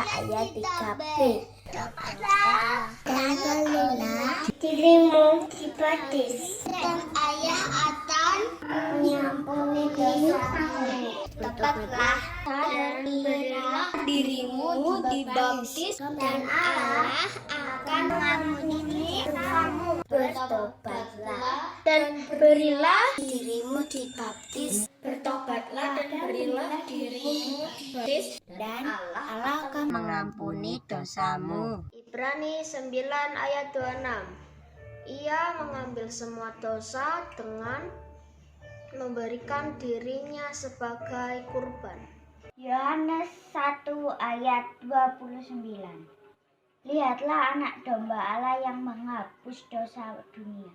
ayat 3b. Dan berilah dirimu dibaptis, dan ayah akan mengampuni dosamu. Bertobatlah dan berilah dirimu dibaptis, dan Allah akan mengampuni dosamu. Bertobatlah dan berilah dirimu dibaptis. Bertobatlah dan berilah dirimu dibaptis, dan Allah akan mengampuni dosamu. Ibrani 9 ayat 26. Ia mengambil semua dosa dengan memberikan dirinya sebagai kurban. Yohanes 1 ayat 29. Lihatlah anak domba Allah yang menghapus dosa dunia.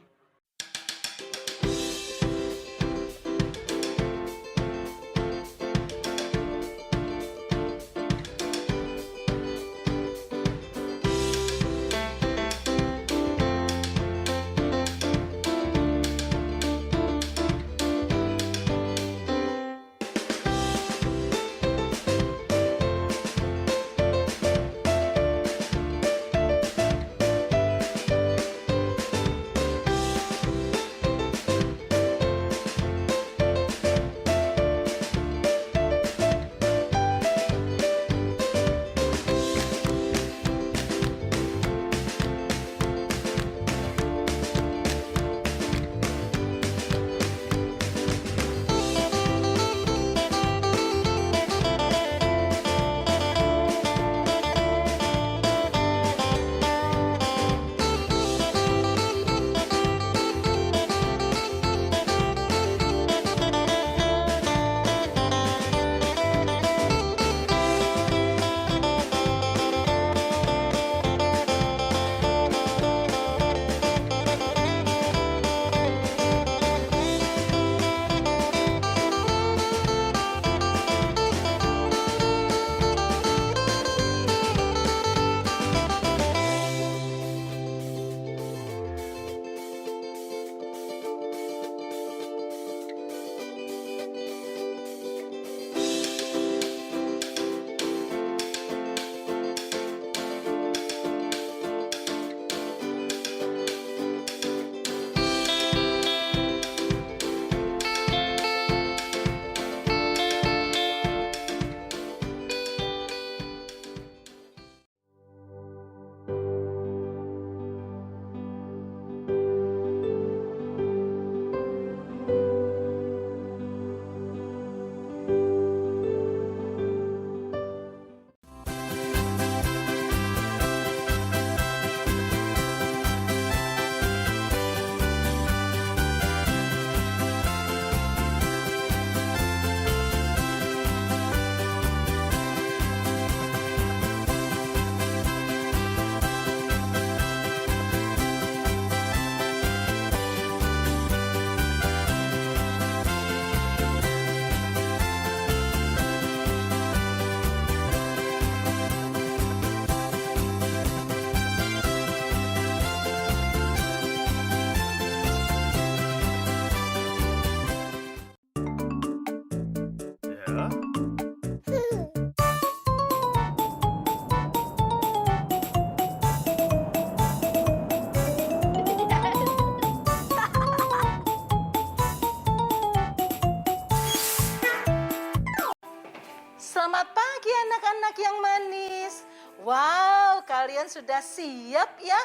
Selamat pagi anak-anak yang manis. Wow, kalian sudah siap ya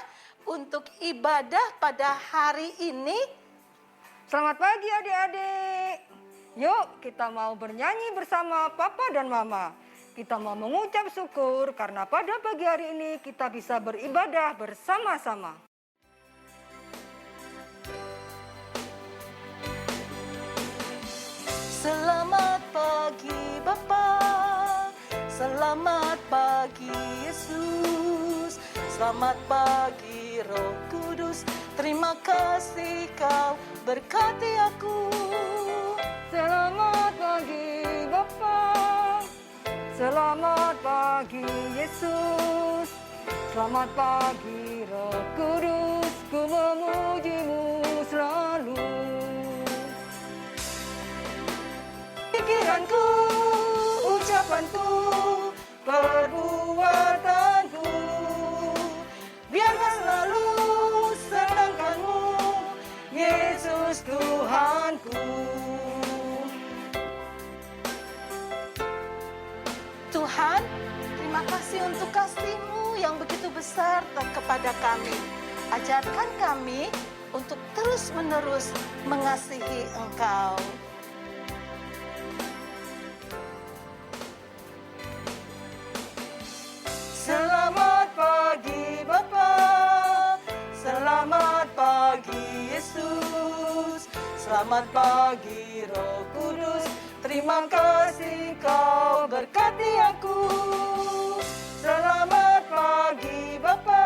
untuk ibadah pada hari ini? Selamat pagi adik-adik. Yuk kita mau bernyanyi bersama Papa dan Mama. Kita mau mengucap syukur karena pada pagi hari ini kita bisa beribadah bersama-sama. Selamat pagi Bapa, selamat pagi Yesus, selamat pagi Roh Kudus, terima kasih kau berkati aku. Selamat pagi Bapa, selamat pagi Yesus, selamat pagi Roh Kudus, ku memujimu selalu. Pikiranku, ucapanku, perbuatanku, perbuatanku. Biarkan selalu senangkanmu, Yesus Tuhanku. Tuhan, terima kasih untuk kasih-Mu yang begitu besar kepada kami. Ajarkan kami untuk terus-menerus mengasihi Engkau. Selamat pagi Bapa, selamat pagi Yesus, selamat pagi Roh Kudus. Terima kasih Kau berkati aku. Selamat pagi Bapa,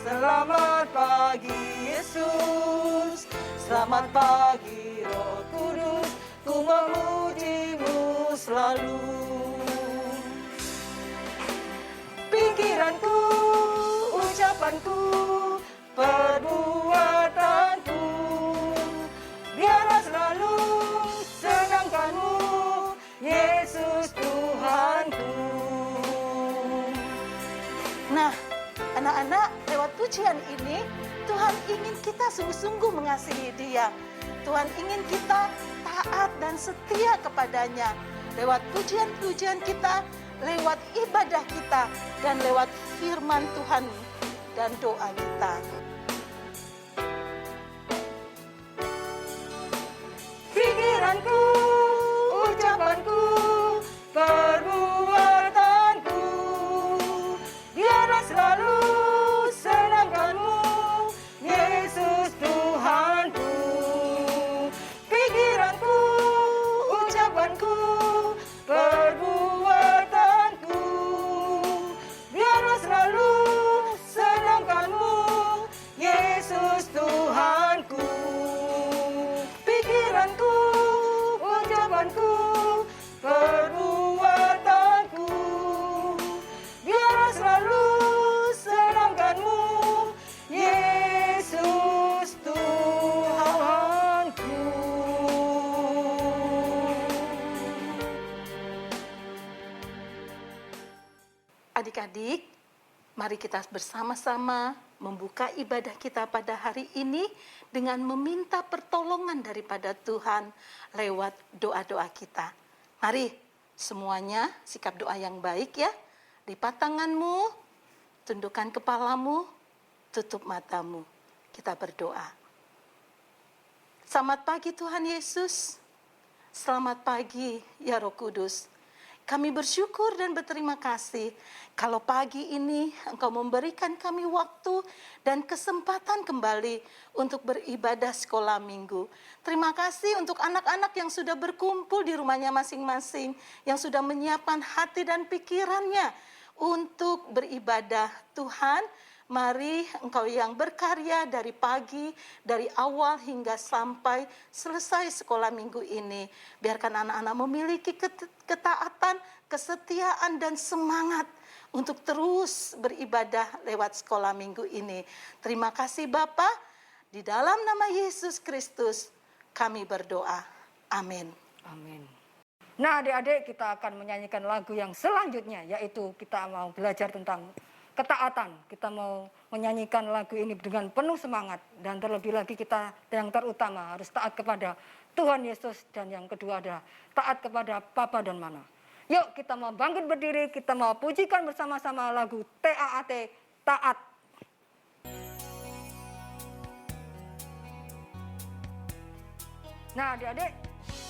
selamat pagi Yesus, selamat pagi Roh Kudus. Ku memuji-Mu selalu. Pikiranku, ucapanku, perbuatanku, biarlah selalu senangkan-Mu, Yesus Tuhanku. Nah, anak-anak, lewat pujian ini, Tuhan ingin kita sungguh-sungguh mengasihi Dia. Tuhan ingin kita taat dan setia kepadanya. Lewat pujian-pujian kita, lewat ibadah kita, dan lewat firman Tuhan dan doa kita. Pikiranku, ucapanku, perbuatanku, biarlah selalu senangkan-Mu, Yesus Tuhanku. Pikiranku, ucapanku, perbuatanku, biarlah selalu senangkan-Mu, Yesus Tuhanku. Pikiranku, ucapanku, perbuatanku, biarlah selalu senangkan-Mu, Yesus Tuhanku. Adik-adik, mari kita bersama-sama membuka ibadah kita pada hari ini dengan meminta pertolongan daripada Tuhan lewat doa-doa kita. Mari semuanya sikap doa yang baik ya. Lipat tanganmu, tundukkan kepalamu, tutup matamu. Kita berdoa. Selamat pagi Tuhan Yesus. Selamat pagi ya Roh Kudus. Kami bersyukur dan berterima kasih kalau pagi ini Engkau memberikan kami waktu dan kesempatan kembali untuk beribadah sekolah minggu. Terima kasih untuk anak-anak yang sudah berkumpul di rumahnya masing-masing, yang sudah menyiapkan hati dan pikirannya untuk beribadah. Tuhan, mari Engkau yang berkarya dari pagi, dari awal hingga sampai selesai sekolah minggu ini. Biarkan anak-anak memiliki ketaatan, kesetiaan, dan semangat untuk terus beribadah lewat sekolah minggu ini. Terima kasih Bapa, di dalam nama Yesus Kristus kami berdoa. Amin. Amin. Nah adik-adik, kita akan menyanyikan lagu yang selanjutnya, yaitu kita mau belajar tentang ketaatan. Kita mau menyanyikan lagu ini dengan penuh semangat. Dan terlebih lagi kita yang terutama harus taat kepada Tuhan Yesus. Dan yang kedua adalah taat kepada Papa dan Mama. Yuk kita mau bangkit berdiri, kita mau pujikan bersama-sama lagu TAAT, Taat. Nah adik-adik,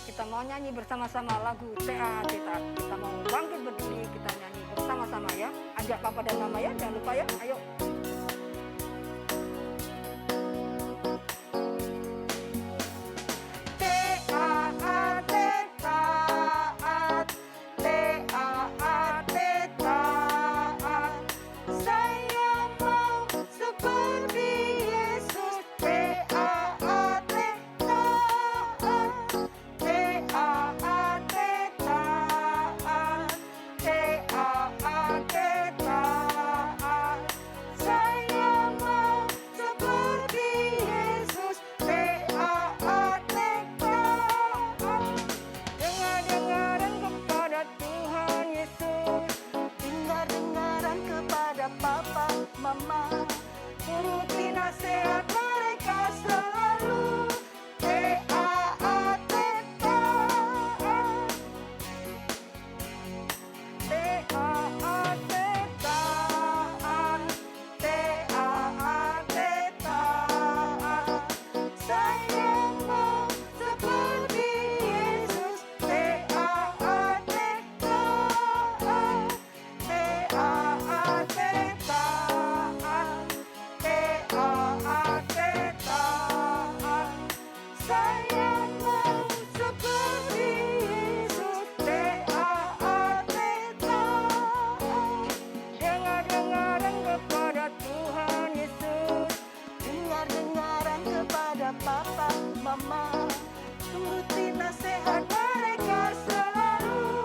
kita mau nyanyi bersama-sama lagu TAAT, Taat. Kita mau bangkit berdiri, kita nyanyi bersama-sama ya. Ajak Papa dan Mama ya, jangan lupa ya, ayo. mama, turuti nasihat mereka selalu.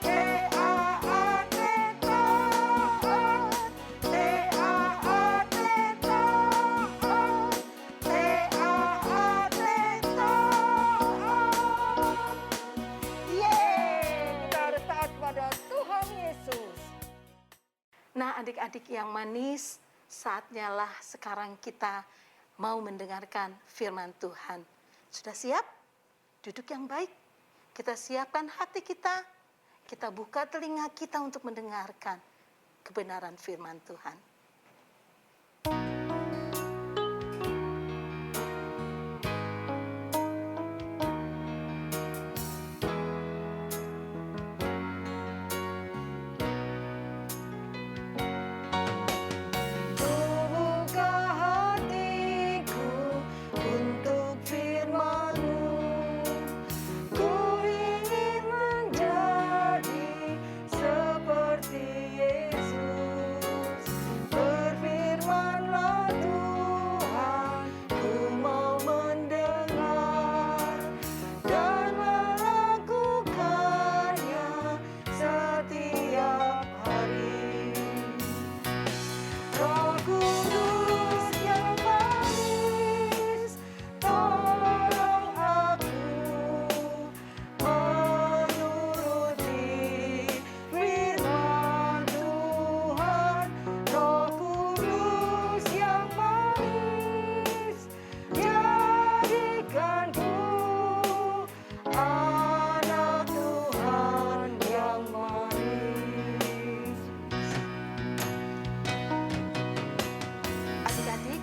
T-A-A-T, taat. T-A-A-T, taat. T-A-A-T, taat. Yeay, kita harus taat pada Tuhan Yesus. Nah, adik-adik yang manis, saatnya lah sekarang kita mau mendengarkan firman Tuhan. Sudah siap? Duduk yang baik. Kita siapkan hati kita. Kita buka telinga kita untuk mendengarkan kebenaran firman Tuhan. Buka hatiku untuk firman-Mu. Ku ingin menjadi seperti Yesus. Berfirman-Lah Tuhan, ku mau mendengar dan melakukannya setiap hari. Roh Kudus yang manis, tolong aku menuruti firman Tuhan. Roh Kudus yang manis, jadikanku anak Tuhan yang manis. Adik-adik,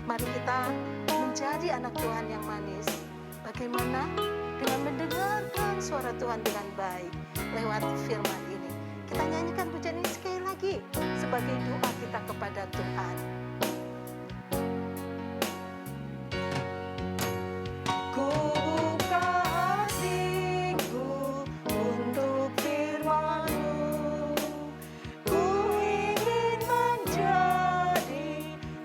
mari kita menjadi anak Tuhan yang manis. Bagaimana? Dengan mendengarkan suara Tuhan dengan baik lewat firman ini. Kita nyanyikan pujian ini sekali lagi sebagai doa kita kepada Tuhan. Ku buka hatiku untuk firman-Mu. Ku ingin menjadi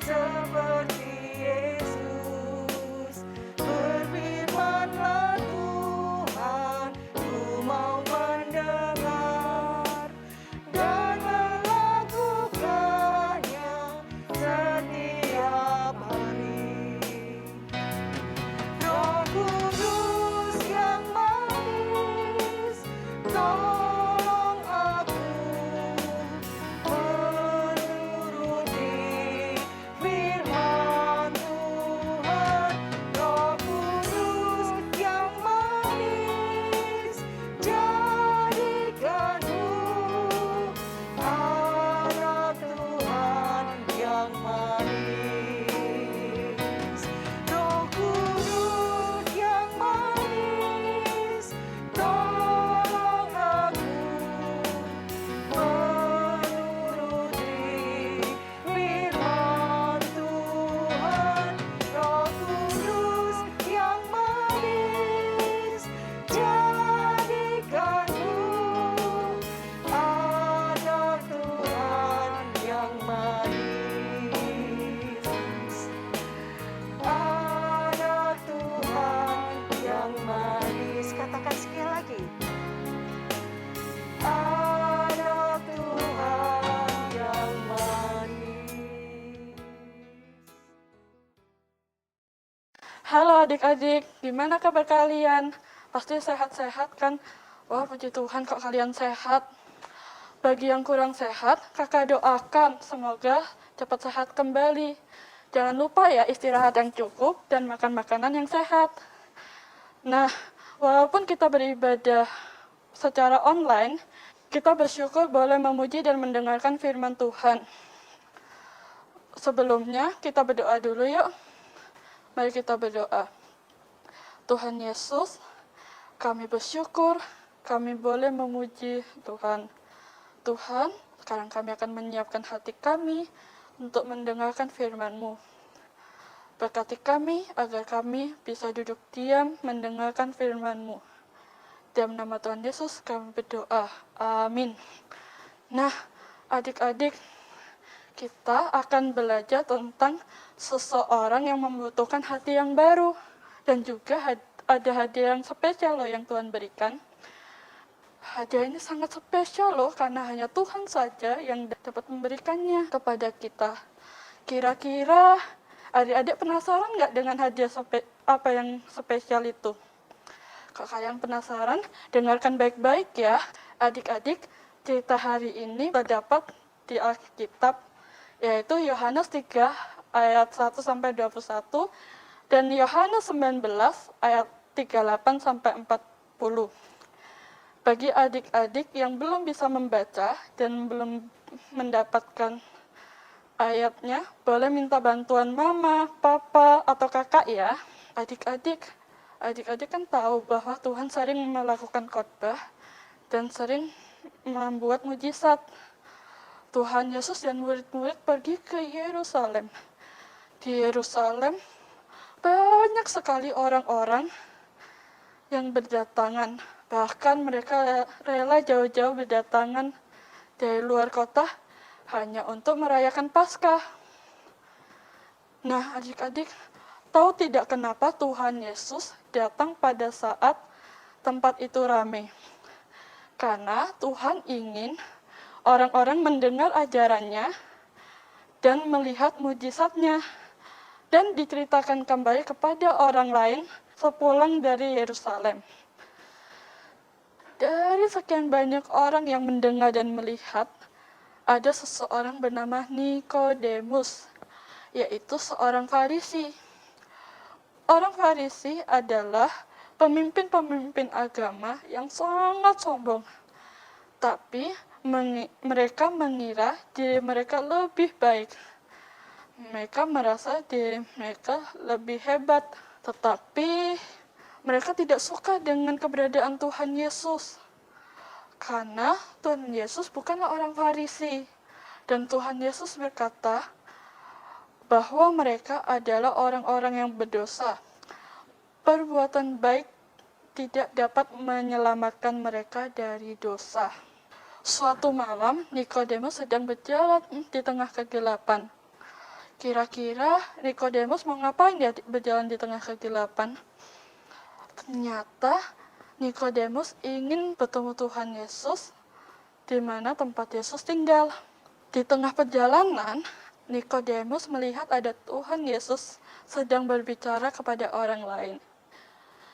seperti Yesus. Berfirman-Lah Tuhan, ku mau mendengar dan melakukannya setiap hari. Roh Kudus yang manis, tolong aku menuruti firman Tuhan. Roh Kudus yang manis, jadikanku anak Tuhan yang manis. Roh Kudus yang manis, tolong aku menuruti firman Tuhan. Roh Kudus yang manis, jadikanku anak Tuhan yang manis. Anak Tuhan yang manis. Katakan sekali lagi. Anak Tuhan yang manis. Halo adik-adik, gimana kabar kalian? Pasti sehat-sehat kan? Wah, puji Tuhan kok kalian sehat. Bagi yang kurang sehat, kakak doakan semoga cepat sehat kembali. Jangan lupa ya istirahat yang cukup dan makan makanan yang sehat. Nah, walaupun kita beribadah secara online, kita bersyukur boleh memuji dan mendengarkan firman Tuhan. Sebelumnya, kita berdoa dulu yuk. Mari kita berdoa. Tuhan Yesus, kami bersyukur, kami boleh memuji Tuhan. Tuhan, sekarang kami akan menyiapkan hati kami untuk mendengarkan firman-Mu. Berkati kami agar kami bisa duduk diam mendengarkan firman-Mu. Dalam nama Tuhan Yesus kami berdoa. Amin. Nah, adik-adik, kita akan belajar tentang seseorang yang membutuhkan hati yang baru. Dan juga ada hadiah yang spesial loh yang Tuhan berikan. Hadiah ini sangat spesial loh, karena hanya Tuhan saja yang dapat memberikannya kepada kita. Kira-kira adik-adik penasaran nggak dengan hadiah apa yang spesial itu? Kalau kalian penasaran, dengarkan baik-baik ya. Adik-adik, cerita hari ini terdapat di Alkitab, yaitu Yohanes 3 ayat 1-21 dan Yohanes 19 ayat 38-40. Bagi adik-adik yang belum bisa membaca dan belum mendapatkan ayatnya, boleh minta bantuan mama, papa, atau kakak ya. Adik-adik kan tahu bahwa Tuhan sering melakukan khotbah dan sering membuat mujizat. Tuhan Yesus dan murid-murid pergi ke Yerusalem. Di Yerusalem banyak sekali orang-orang yang berdatangan. Bahkan mereka rela jauh-jauh berdatangan dari luar kota hanya untuk merayakan Paskah. Nah, adik-adik, tahu tidak kenapa Tuhan Yesus datang pada saat tempat itu ramai? Karena Tuhan ingin orang-orang mendengar ajarannya dan melihat mujizatnya dan diceritakan kembali kepada orang lain sepulang dari Yerusalem. Dari sekian banyak orang yang mendengar dan melihat, ada seseorang bernama Nikodemus, yaitu seorang Farisi. Orang Farisi adalah pemimpin-pemimpin agama yang sangat sombong. Tapi mereka mengira diri mereka lebih baik. Mereka merasa diri mereka lebih hebat. Tetapi mereka tidak suka dengan keberadaan Tuhan Yesus. Karena Tuhan Yesus bukanlah orang Farisi. Dan Tuhan Yesus berkata bahwa mereka adalah orang-orang yang berdosa. Perbuatan baik tidak dapat menyelamatkan mereka dari dosa. Suatu malam, Nikodemus sedang berjalan di tengah kegelapan. Kira-kira Nikodemus mau ngapain dia berjalan di tengah kegelapan? Ternyata Nikodemus ingin bertemu Tuhan Yesus di mana tempat Yesus tinggal. Di tengah perjalanan, Nikodemus melihat ada Tuhan Yesus sedang berbicara kepada orang lain.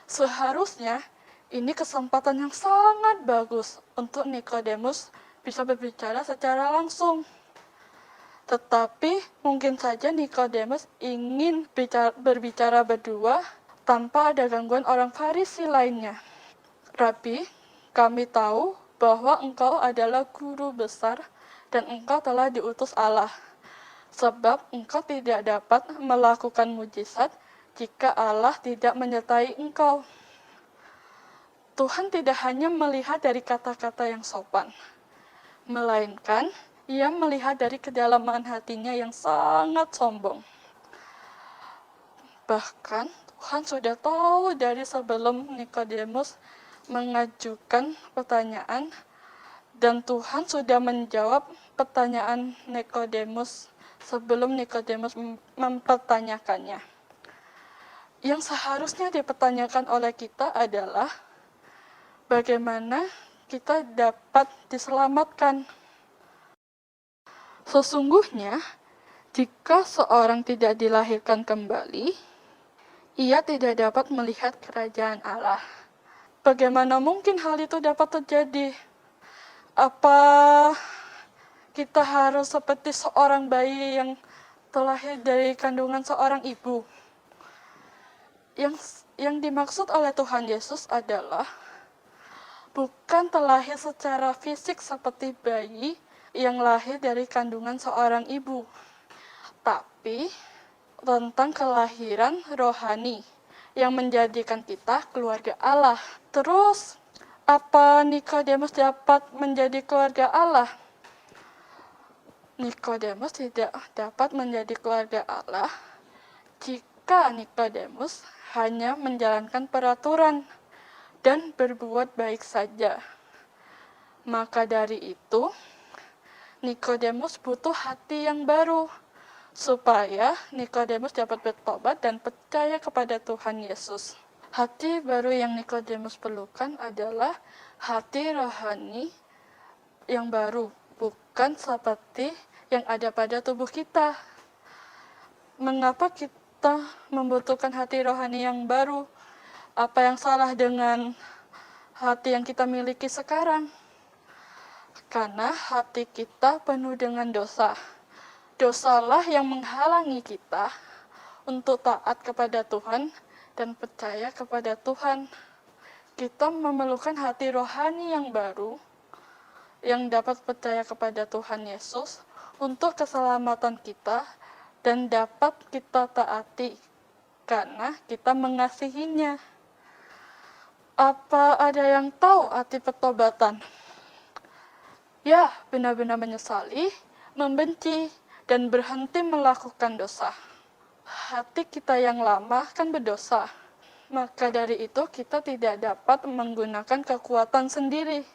Seharusnya ini kesempatan yang sangat bagus untuk Nikodemus bisa berbicara secara langsung. Tetapi mungkin saja Nikodemus ingin berbicara berdua tanpa ada gangguan orang Farisi lainnya. Rabi, kami tahu bahwa engkau adalah guru besar dan engkau telah diutus Allah. Sebab engkau tidak dapat melakukan mujizat jika Allah tidak menyertai engkau. Tuhan tidak hanya melihat dari kata-kata yang sopan, melainkan Ia melihat dari kedalaman hatinya yang sangat sombong. Bahkan Tuhan sudah tahu dari sebelum Nikodemus mengajukan pertanyaan, dan Tuhan sudah menjawab pertanyaan Nikodemus sebelum Nikodemus mempertanyakannya. Yang seharusnya dipertanyakan oleh kita adalah bagaimana kita dapat diselamatkan. Sesungguhnya, jika seorang tidak dilahirkan kembali, ia tidak dapat melihat kerajaan Allah. Bagaimana mungkin hal itu dapat terjadi? Apa kita harus seperti seorang bayi yang terlahir dari kandungan seorang ibu? Yang dimaksud oleh Tuhan Yesus adalah bukan terlahir secara fisik seperti bayi yang lahir dari kandungan seorang ibu, tapi tentang kelahiran rohani yang menjadikan kita keluarga Allah. Terus, apa Nikodemus dapat menjadi keluarga Allah? Nikodemus tidak dapat menjadi keluarga Allah jika Nikodemus hanya menjalankan peraturan dan berbuat baik saja. Maka dari itu, Nikodemus butuh hati yang baru, supaya Nikodemus dapat bertobat dan percaya kepada Tuhan Yesus. Hati baru yang Nikodemus perlukan adalah hati rohani yang baru, bukan seperti yang ada pada tubuh kita. Mengapa kita membutuhkan hati rohani yang baru? Apa yang salah dengan hati yang kita miliki sekarang? Karena hati kita penuh dengan dosa. Dosalah yang menghalangi kita untuk taat kepada Tuhan dan percaya kepada Tuhan. Kita memerlukan hati rohani yang baru yang dapat percaya kepada Tuhan Yesus untuk keselamatan kita dan dapat kita taati karena kita mengasihinya. Apa ada yang tahu arti pertobatan? Ya, benar-benar menyesali, membenci, dan berhenti melakukan dosa. Hati kita yang lama kan berdosa. Maka dari itu kita tidak dapat menggunakan kekuatan sendiri.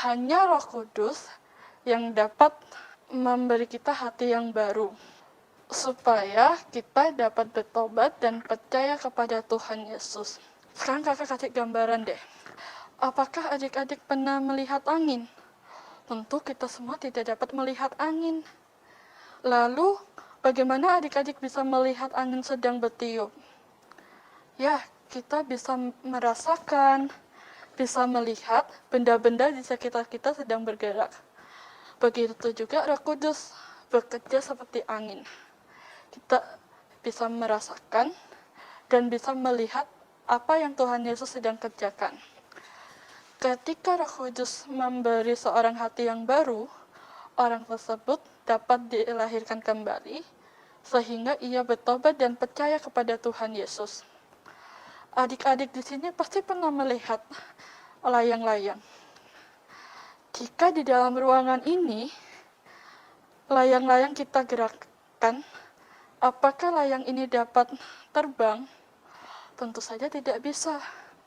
Hanya Roh Kudus yang dapat memberi kita hati yang baru. Supaya kita dapat bertobat dan percaya kepada Tuhan Yesus. Sekarang kakak kasih gambaran deh. Apakah adik-adik pernah melihat angin? Tentu kita semua tidak dapat melihat angin. Lalu, bagaimana adik-adik bisa melihat angin sedang bertiup? Ya, kita bisa merasakan, bisa melihat benda-benda di sekitar kita sedang bergerak. Begitu juga Roh Kudus bekerja seperti angin. Kita bisa merasakan dan bisa melihat apa yang Tuhan Yesus sedang kerjakan. Ketika Roh Kudus memberi seorang hati yang baru, orang tersebut dapat dilahirkan kembali, sehingga ia bertobat dan percaya kepada Tuhan Yesus. Adik-adik di sini pasti pernah melihat layang-layang. Jika di dalam ruangan ini, layang-layang kita gerakkan, apakah layang ini dapat terbang? Tentu saja tidak bisa,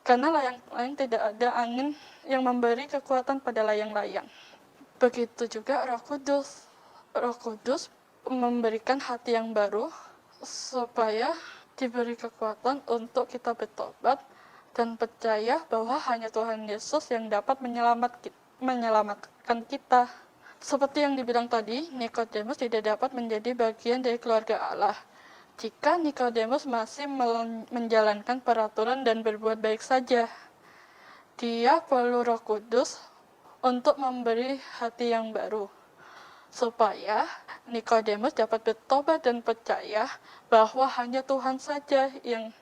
karena layang-layang tidak ada angin yang memberi kekuatan pada layang-layang. Begitu juga Roh Kudus. Roh Kudus memberikan hati yang baru supaya diberi kekuatan untuk kita bertobat dan percaya bahwa hanya Tuhan Yesus yang dapat menyelamatkan kita. Seperti yang dibilang tadi, Nikodemus tidak dapat menjadi bagian dari keluarga Allah jika Nikodemus masih menjalankan peraturan dan berbuat baik saja. Dia perlu Roh Kudus untuk memberi hati yang baru, supaya Nikodemus dapat bertobat dan percaya bahwa hanya Tuhan saja yang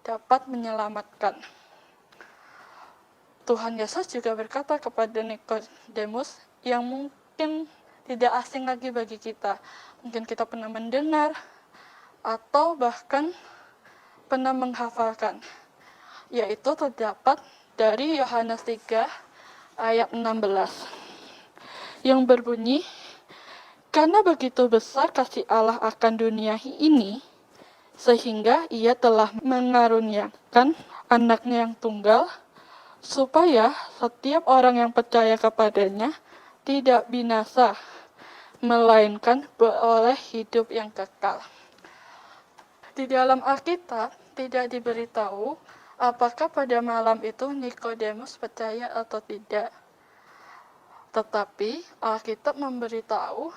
dapat menyelamatkan. Tuhan Yesus juga berkata kepada Nikodemus yang mungkin tidak asing lagi bagi kita. Mungkin kita pernah mendengar atau bahkan pernah menghafalkan, yaitu terdapat dari Yohanes 3 ayat 16 yang berbunyi, karena begitu besar kasih Allah akan dunia ini, sehingga ia telah mengaruniakan anaknya yang tunggal, supaya setiap orang yang percaya kepadanya tidak binasa, melainkan beroleh hidup yang kekal. Di dalam Alkitab tidak diberitahu apakah pada malam itu Nikodemus percaya atau tidak. Tetapi Alkitab memberitahu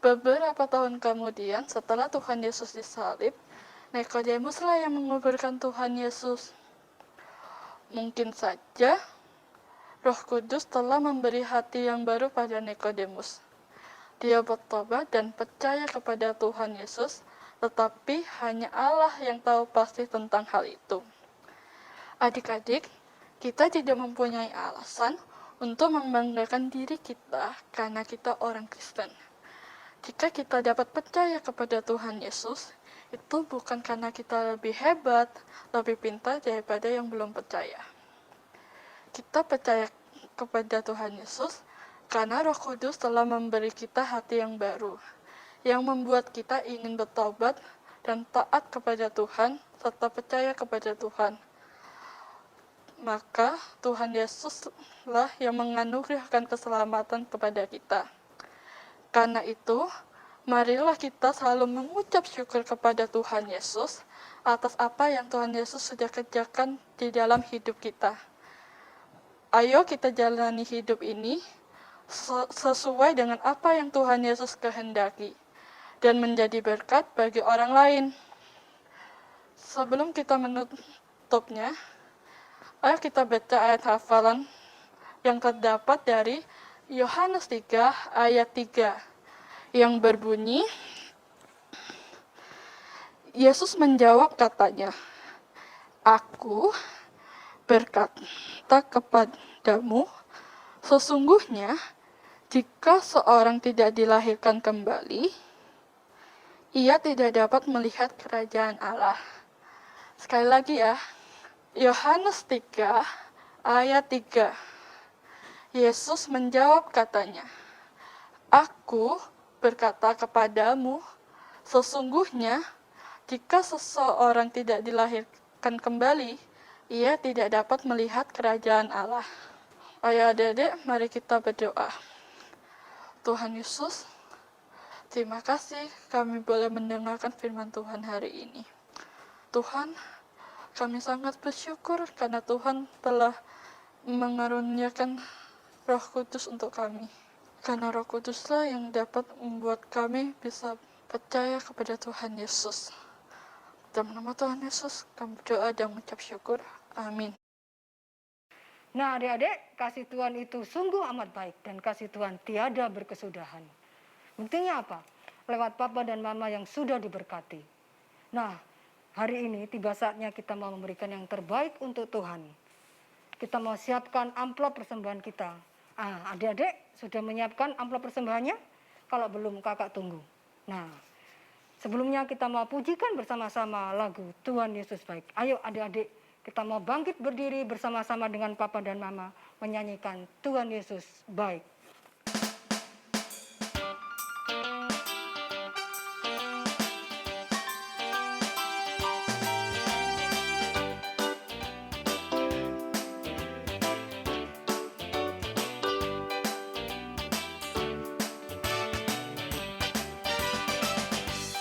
beberapa tahun kemudian setelah Tuhan Yesus disalib, Nikodemuslah yang menguburkan Tuhan Yesus. Mungkin saja Roh Kudus telah memberi hati yang baru pada Nikodemus. Dia bertobat dan percaya kepada Tuhan Yesus, tetapi hanya Allah yang tahu pasti tentang hal itu. Adik-adik, kita tidak mempunyai alasan untuk membanggakan diri kita karena kita orang Kristen. Jika kita dapat percaya kepada Tuhan Yesus, itu bukan karena kita lebih hebat, lebih pintar daripada yang belum percaya. Kita percaya kepada Tuhan Yesus karena Roh Kudus telah memberi kita hati yang baru, yang membuat kita ingin bertobat dan taat kepada Tuhan, serta percaya kepada Tuhan. Maka Tuhan Yesuslah yang menganugerahkan keselamatan kepada kita. Karena itu, Marilah kita selalu mengucap syukur kepada Tuhan Yesus atas apa yang Tuhan Yesus sudah kerjakan di dalam hidup kita. Ayo kita jalani hidup ini sesuai dengan apa yang Tuhan Yesus kehendaki dan menjadi berkat bagi orang lain. Sebelum kita menutupnya, ayo kita baca ayat hafalan yang terdapat dari Yohanes 3 ayat 3 yang berbunyi, Yesus menjawab katanya, Aku berkata kepadamu, sesungguhnya jika seorang tidak dilahirkan kembali, ia tidak dapat melihat kerajaan Allah. Sekali lagi ya, Yohanes 3 ayat 3. Yesus menjawab katanya, Aku berkata kepadamu, sesungguhnya jika seseorang tidak dilahirkan kembali, ia tidak dapat melihat kerajaan Allah. Ayo adik-adik, mari kita berdoa. Tuhan Yesus, terima kasih kami boleh mendengarkan firman Tuhan hari ini. Tuhan, kami sangat bersyukur karena Tuhan telah mengaruniakan Roh Kudus untuk kami. Karena Roh Kuduslah yang dapat membuat kami bisa percaya kepada Tuhan Yesus. Dalam nama Tuhan Yesus, kami berdoa dan mengucap syukur. Amin. Nah adik-adik, kasih Tuhan itu sungguh amat baik dan kasih Tuhan tiada berkesudahan. Buktinya apa? Lewat papa dan mama yang sudah diberkati. Nah, hari ini tiba saatnya kita mau memberikan yang terbaik untuk Tuhan. Kita mau siapkan amplop persembahan kita. Adik-adik sudah menyiapkan amplop persembahannya? Kalau belum, kakak tunggu. Nah, sebelumnya kita mau pujikan bersama-sama lagu Tuhan Yesus Baik. Ayo adik-adik, kita mau bangkit berdiri bersama-sama dengan papa dan mama menyanyikan Tuhan Yesus Baik.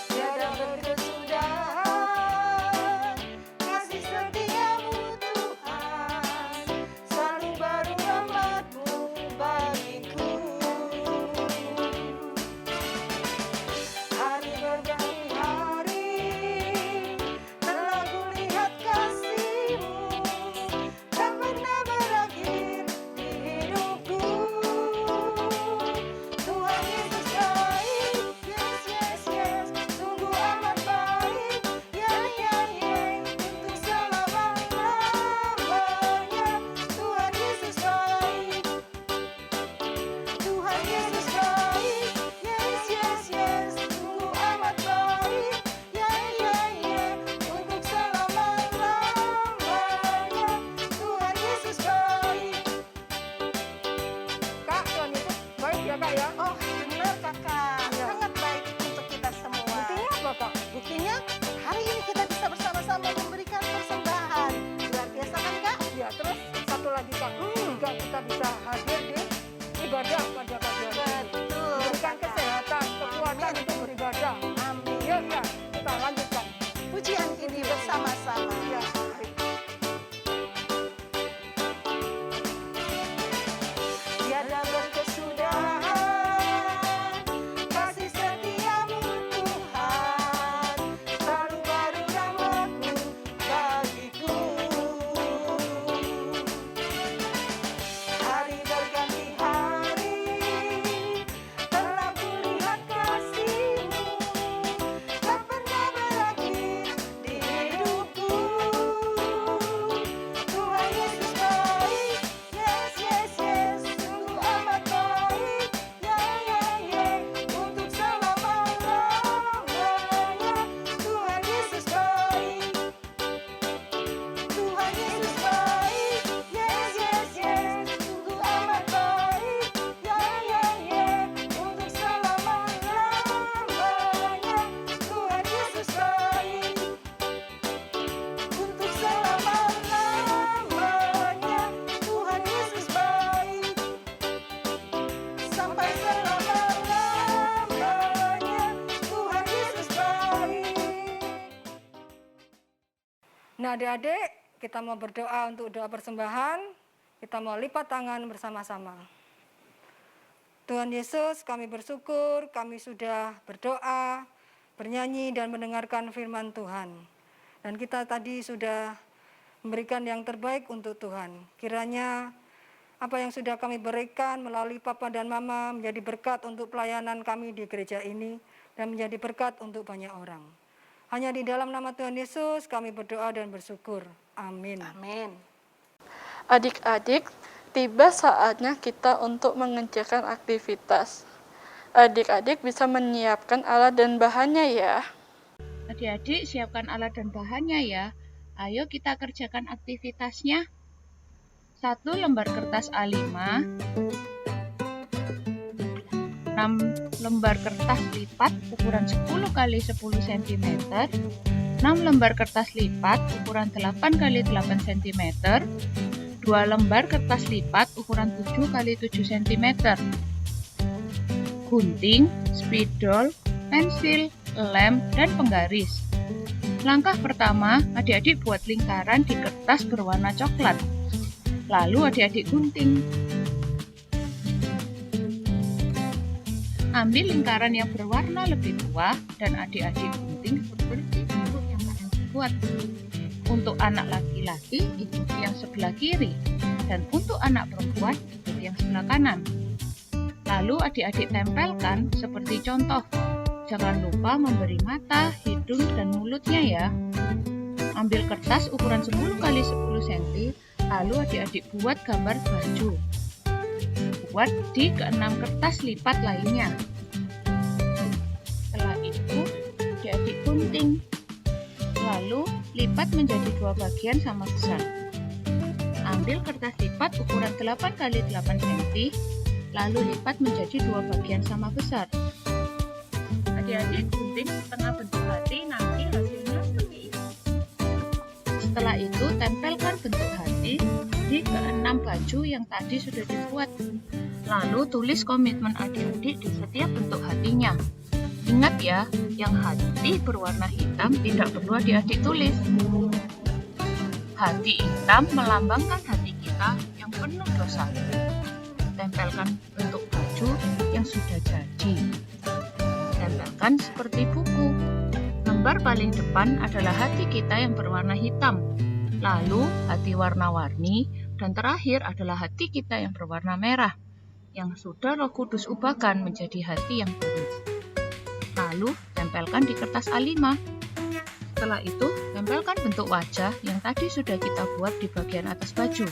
Tiada berkesudahan kasih setiamu Tuhan, selalu baru rahmat-Mu bagiku. Nah, adik-adik, kita mau berdoa untuk doa persembahan. Kita mau lipat tangan bersama-sama. Tuhan Yesus, kami bersyukur kami sudah berdoa, bernyanyi dan mendengarkan firman Tuhan. Dan kita tadi sudah memberikan yang terbaik untuk Tuhan. Kiranya apa yang sudah kami berikan melalui Papa dan Mama menjadi berkat untuk pelayanan kami di gereja ini dan menjadi berkat untuk banyak orang. Hanya di dalam nama Tuhan Yesus kami berdoa dan bersyukur. Amin. Amin. Adik-adik, tiba saatnya kita untuk mengerjakan aktivitas. Adik-adik bisa menyiapkan alat dan bahannya ya. Adik-adik siapkan alat dan bahannya ya. Ayo kita kerjakan aktivitasnya. 1 lembar kertas A5, 6 lembar kertas lipat ukuran 10 x 10 cm, 6 lembar kertas lipat ukuran 8 x 8 cm, 2 lembar kertas lipat ukuran 7 x 7 cm, gunting, spidol, pensil, lem, dan penggaris. Langkah pertama, adik-adik buat lingkaran di kertas berwarna coklat. Lalu adik-adik gunting. Ambil lingkaran yang berwarna lebih tua dan adik-adik gunting seperti bentuk yang paling kuat. Untuk anak laki-laki ikuti yang sebelah kiri dan untuk anak perempuan ikuti yang sebelah kanan. Lalu adik-adik tempelkan seperti contoh. Jangan lupa memberi mata, hidung, dan mulutnya ya. Ambil kertas ukuran 10 x 10 cm, lalu adik-adik buat gambar baju. Buat di keenam kertas lipat lainnya. Setelah itu, adik-adik gunting. Lalu, lipat menjadi 2 bagian sama besar. Ambil kertas lipat ukuran 8 x 8 cm, lalu lipat menjadi 2 bagian sama besar. Adik-adik gunting setengah bentuk hati, nanti hasilnya seperti ini. Setelah itu, tempelkan bentuk hati di keenam baju yang tadi sudah dibuat. Lalu tulis komitmen adik-adik di setiap bentuk hatinya. Ingat ya, yang hati berwarna hitam tidak perlu adik-adik tulis. Hati hitam melambangkan hati kita yang penuh dosa. Tempelkan bentuk baju yang sudah jadi. Tempelkan seperti buku. Gambar paling depan adalah hati kita yang berwarna hitam. Lalu hati warna-warni, dan terakhir adalah hati kita yang berwarna merah, yang sudah Roh Kudus ubahkan menjadi hati yang baru. Lalu tempelkan di kertas A5. Setelah itu, tempelkan bentuk wajah yang tadi sudah kita buat di bagian atas baju.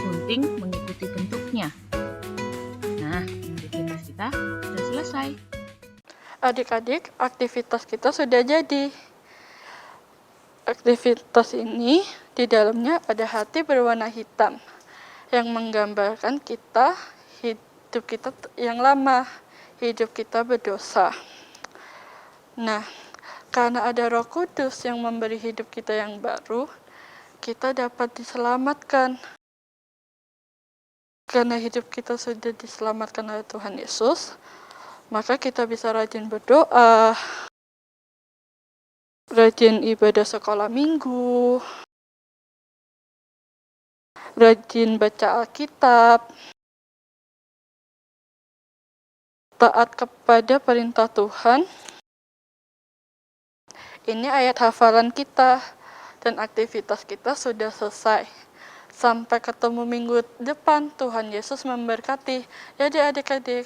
Gunting mengikuti bentuknya. Nah, aktivitas kita sudah selesai. Adik-adik, aktivitas kita sudah jadi. Aktivitas ini di dalamnya ada hati berwarna hitam yang menggambarkan hidup kita yang lama, hidup kita berdosa. Nah, karena ada Roh Kudus yang memberi hidup kita yang baru, kita dapat diselamatkan. Karena hidup kita sudah diselamatkan oleh Tuhan Yesus, maka kita bisa rajin berdoa, rajin ibadah sekolah minggu, rajin baca Alkitab, taat kepada perintah Tuhan. Ini ayat hafalan kita dan aktivitas kita sudah selesai. Sampai ketemu minggu depan, Tuhan Yesus memberkati. Jadi adik-adik.